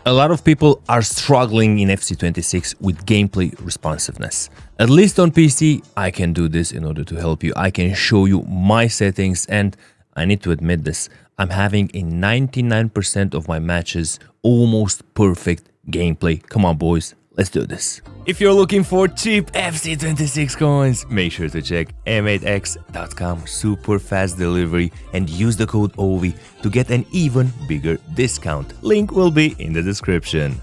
A lot of people are struggling in FC26 with gameplay responsiveness. At least on PC, I can do this in order to help you. I can show you my settings, and I need to admit this. I'm having in 99% of my matches almost perfect gameplay. Come on, boys. Let's do this. If you're looking for cheap FC26 coins, make sure to check m8x.com, super fast delivery, and use the code OVI to get an even bigger discount. Link will be in the description.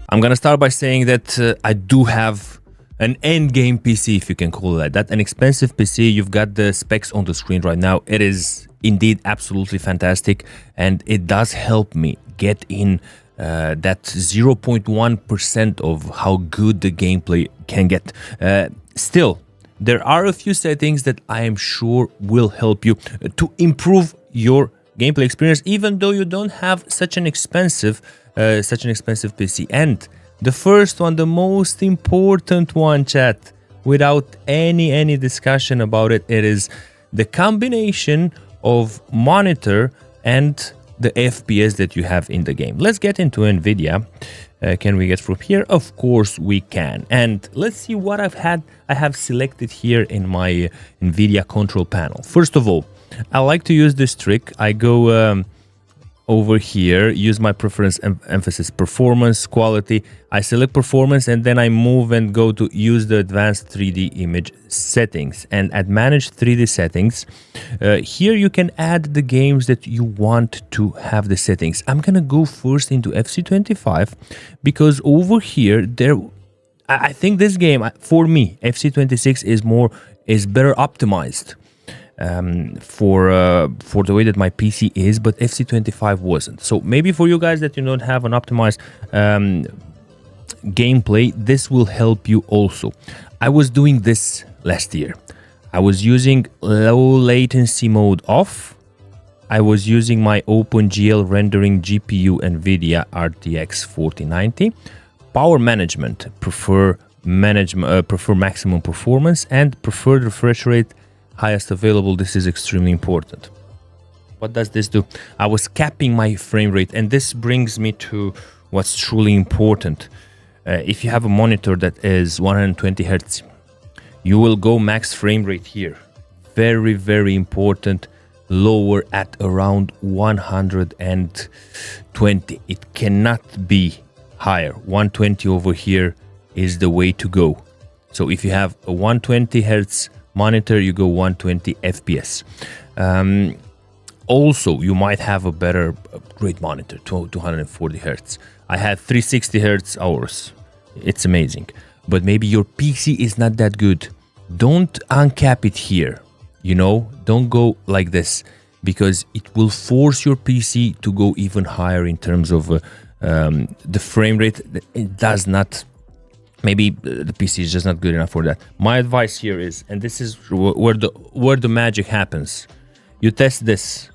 I'm gonna start by saying that I do have an endgame PC, if you can call it like that. An expensive PC. You've got the specs on the screen right now. It is indeed absolutely fantastic, and it does help me get in that 0.1% of how good the gameplay can get. Still, there are a few settings that I am sure will help you to improve your gameplay experience, even though you don't have such an expensive PC. And the first one, the most important one, chat, without any discussion about it, it is the combination of monitor and the FPS that you have in the game. Let's get into NVIDIA. Can we get through here? Of course we can. And let's see what I have selected here in my NVIDIA Control Panel. First of all, I like to use this trick. I go over here, use my preference emphasis performance quality. I select performance, and then I move and go to use the advanced 3D image settings. And at manage 3D settings, here you can add the games that you want to have the settings. I'm gonna go first into FC25 because over here I think this game, for me, FC26 is better optimized for the way that my PC is, but FC25 wasn't. So maybe for you guys that you don't have an optimized gameplay, this will help you also. I was doing this last year. I was using low latency mode off. I was using my OpenGL rendering GPU NVIDIA RTX 4090. Power management, prefer maximum performance, and preferred refresh rate highest available. This is extremely important. What does this do? I was capping my frame rate, and this brings me to what's truly important. If you have a monitor that is 120 Hz, you will go max frame rate here. Very important. Lower at around 120. It cannot be higher. 120 over here is the way to go. So if you have a 120 Hz monitor, you go 120 FPS. Also, you might have a great monitor, 240 Hz. I had 360 Hz hours. It's amazing. But maybe your PC is not that good. Don't uncap it here. You know, don't go like this, because it will force your PC to go even higher in terms of the frame rate. It does not. Maybe the PC is just not good enough for that. My advice here is, and this is where the magic happens. You test this.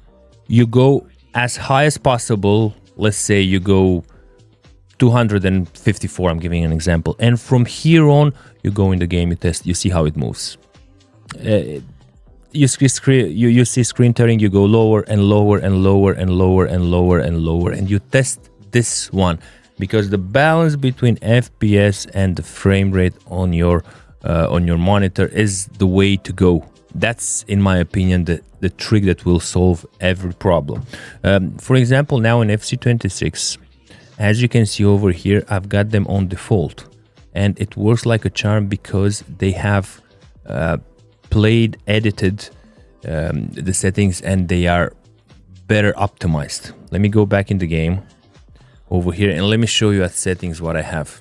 You go as high as possible. Let's say you go 254. I'm giving an example. And from here on, you go in the game. You test. You see how it moves. You see screen tearing. You go lower and lower and lower and lower and lower and lower, and you test this one. Because the balance between FPS and the frame rate on your monitor is the way to go. That's, in my opinion, the trick that will solve every problem. For example, now in FC26, as you can see over here, I've got them on default, and it works like a charm because they have edited the settings, and they are better optimized. Let me go back in the game over here, and let me show you at settings what I have.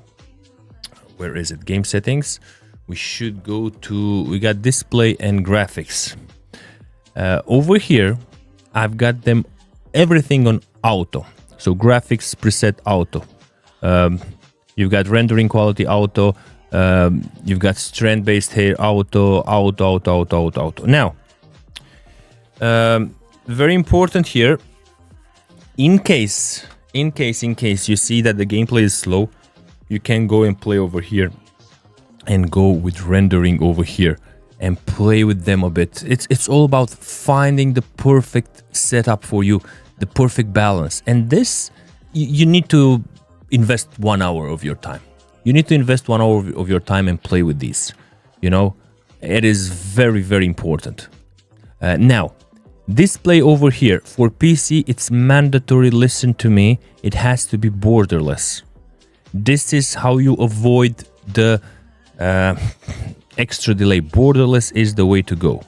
Where is it? Game settings. We should go to, we got display and graphics. Over here, I've got them everything on auto. So graphics preset auto. You've got rendering quality auto. You've got strand based hair auto. Now, very important here. In case you see that the gameplay is slow, you can go and play over here and go with rendering over here and play with them a bit. It's all about finding the perfect setup for you, the perfect balance. And this, you need to invest 1 hour of your time. You need to invest 1 hour of your time and play with these. You know, it is very, very important. Now, display over here for PC, it's mandatory. Listen to me. It has to be borderless. This is how you avoid the extra delay. Borderless is the way to go.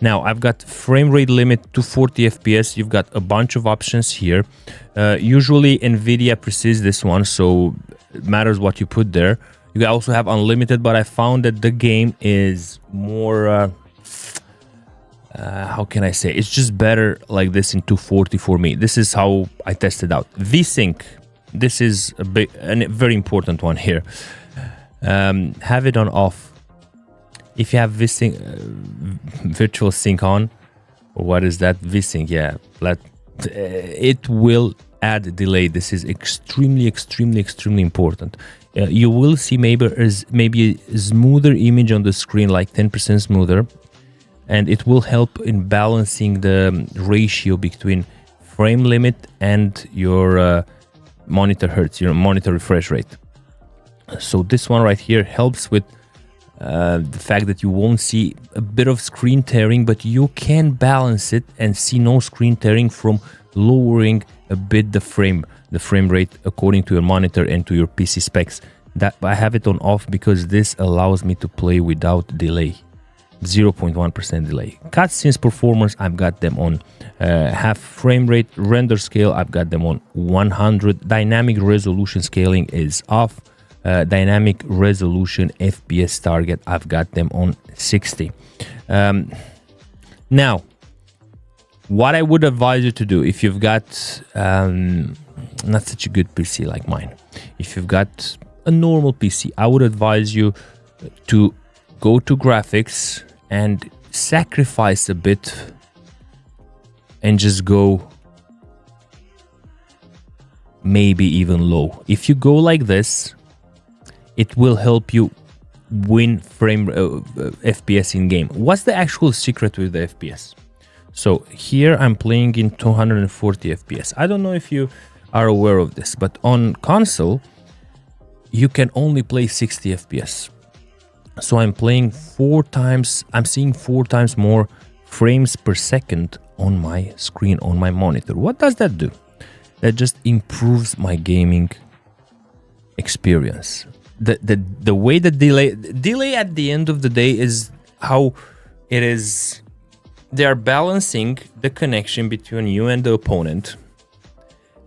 Now, I've got frame rate limit to 40 FPS. You've got a bunch of options here. Usually, NVIDIA precedes this one, so it matters what you put there. You also have unlimited, but I found that the game is more... how can I say? It's just better like this in 240 for me. This is how I tested out. VSync. This is a very important one here. Have it on off. If you have VSync, virtual sync on, or what is that? VSync, yeah. It will add delay. This is extremely, extremely, extremely important. You will see maybe a smoother image on the screen, like 10% smoother. And it will help in balancing the ratio between frame limit and your monitor hertz, your monitor refresh rate. So this one right here helps with the fact that you won't see a bit of screen tearing, but you can balance it and see no screen tearing from lowering a bit the frame rate according to your monitor and to your PC specs. That I have it on off because this allows me to play without delay. 0.1% delay. Cutscenes performance, I've got them on half frame rate. Render scale, I've got them on 100. Dynamic resolution scaling is off. Dynamic resolution FPS target, I've got them on 60. Now, what I would advise you to do if you've got not such a good PC like mine, if you've got a normal PC, I would advise you to go to graphics and sacrifice a bit and just go maybe even low. If you go like this, it will help you win FPS in game. What's the actual secret with the FPS? So here I'm playing in 240 FPS. I don't know if you are aware of this, but on console you can only play 60 FPS. So I'm playing I'm seeing 4 times more frames per second on my screen, on my monitor. What does that do? That just improves my gaming experience. The way the delay at the end of the day is how it is. They are balancing the connection between you and the opponent,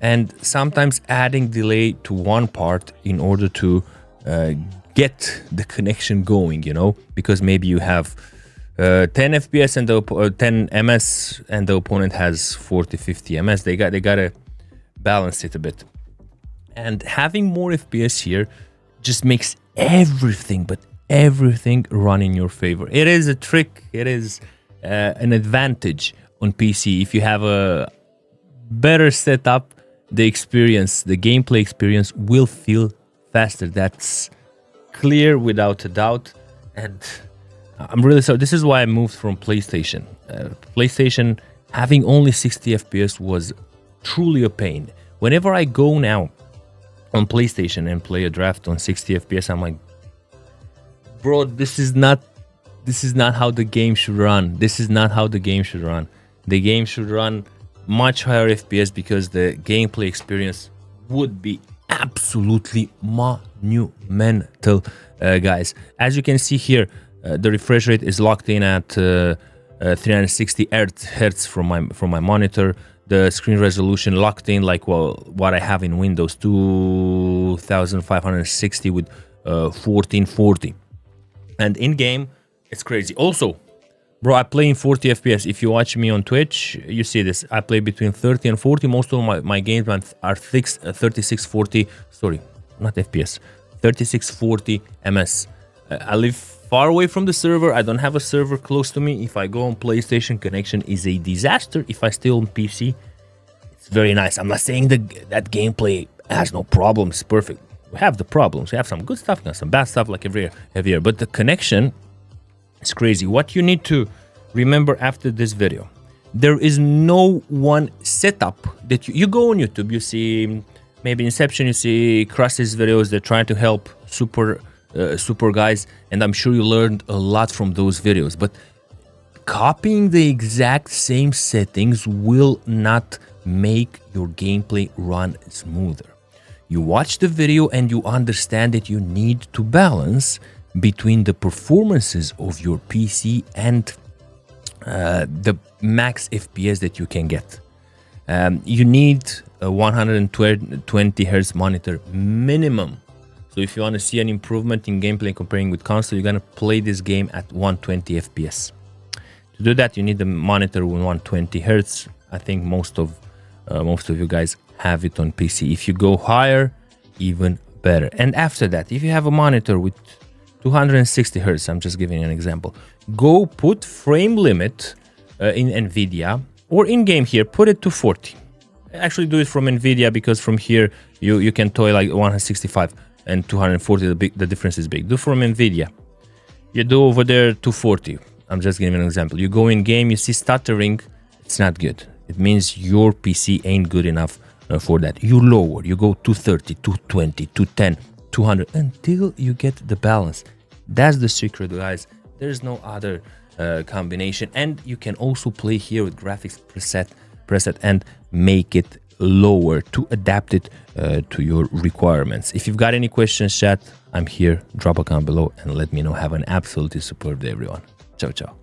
and sometimes adding delay to one part in order to get the connection going, you know, because maybe you have 10 FPS and 10 ms and the opponent has 40-50 ms. They gotta balance it a bit, and having more FPS here just makes everything run in your favor. It is a trick. It is an advantage on PC. If you have a better setup, the gameplay experience will feel faster. That's clear without a doubt. And I'm really sorry. This is why I moved from PlayStation. PlayStation having only 60 FPS was truly a pain. Whenever I go now on PlayStation and play a draft on 60 FPS, I'm like, bro, this is not how the game should run. This is not how the game should run. The game should run much higher FPS because the gameplay experience would be absolutely monumental, guys. As you can see here, the refresh rate is locked in at 360 hertz from my monitor. The screen resolution locked in like what I have in Windows, 2560 with 1440. And in game, it's crazy. Also, bro, I play in 40 FPS. If you watch me on Twitch, you see this. I play between 30 and 40. Most of my games are 3640. Sorry, not FPS. 3640 ms. I live far away from the server. I don't have a server close to me. If I go on PlayStation, connection is a disaster. If I stay on PC, it's very nice. I'm not saying that gameplay has no problems. It's perfect. We have the problems. We have some good stuff and some bad stuff like every year. But the connection is crazy. What you need to remember after this video, there is no one setup that you go on YouTube, you see maybe Inception, you see Krusty's videos. They're trying to help super guys, and I'm sure you learned a lot from those videos. But copying the exact same settings will not make your gameplay run smoother. You watch the video and you understand that you need to balance between the performances of your PC and the max FPS that you can get. You need a 120 Hz monitor minimum. So if you want to see an improvement in gameplay comparing with console, you're going to play this game at 120 FPS. To do that, you need the monitor with 120 Hz. I think most of you guys have it on PC. If you go higher, even better. And after that, if you have a monitor with 260 Hz, I'm just giving an example, go put frame limit in NVIDIA, or in game here, put it to 40. Actually do it from NVIDIA, because from here you can toy like 165 and 240, the difference is big. Do from NVIDIA. You do over there 240. I'm just giving an example. You go in game, you see stuttering, it's not good. It means your PC ain't good enough for that. You lower, you go 230, 220, 210, 200 until you get the balance. That's the secret, guys. There's no other combination. And you can also play here with graphics preset and make it lower to adapt it to your requirements. If you've got any questions, chat, I'm here. Drop a comment below and let me know. Have an absolutely superb day, everyone. Ciao, ciao.